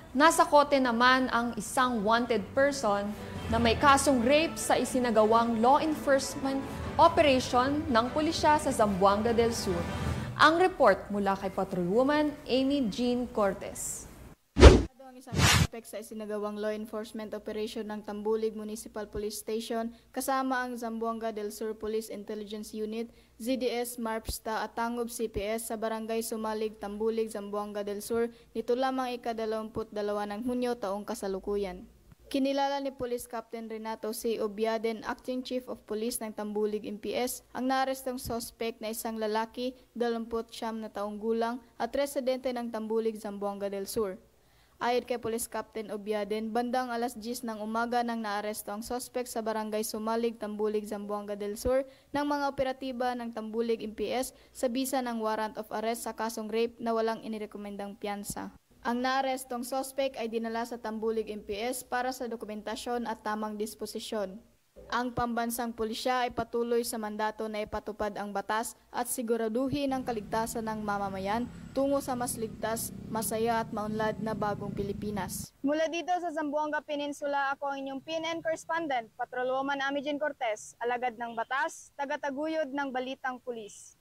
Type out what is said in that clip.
Nasa kote naman ang isang wanted person na may kasong rape sa isinagawang law enforcement operation ng pulisya sa Zamboanga del Sur. Ang report mula kay Patrolwoman Amy Jean Cortez. Ang isang suspect sa isinagawang law enforcement operation ng Tambulig Municipal Police Station kasama ang Zamboanga del Sur Police Intelligence Unit, ZDS, MARPSTA at Tangob CPS sa Barangay Sumalig, Tambulig, Zamboanga del Sur nito lamang ika-22 ng Hunyo taong kasalukuyan. Kinilala ni Police Captain Renato C. Obiaden, Acting Chief of Police ng Tambulig MPS, ang naarestong suspect na isang lalaki, 29 na taong gulang at residente ng Tambulig, Zamboanga del Sur. Ayon kay Police Captain Obiaden, bandang alas 10 ng umaga nang naaresto ang suspect sa Barangay Sumalig, Tambulig, Zamboanga del Sur ng mga operatiba ng Tambulig MPS sa bisa ng warrant of arrest sa kasong rape na walang inirekomendang piyansa. Ang naarestong suspect ay dinala sa Tambulig MPS para sa dokumentasyon at tamang disposisyon. Ang pambansang pulisya ay patuloy sa mandato na ipatupad ang batas at siguraduhin ang kaligtasan ng mamamayan tungo sa mas ligtas, masaya at maunlad na bagong Pilipinas. Mula dito sa Zamboanga Peninsula, ako ang inyong PNN correspondent, Patrolwoman Amy Jean Cortez, alagad ng batas, tagataguyod ng balitang pulis.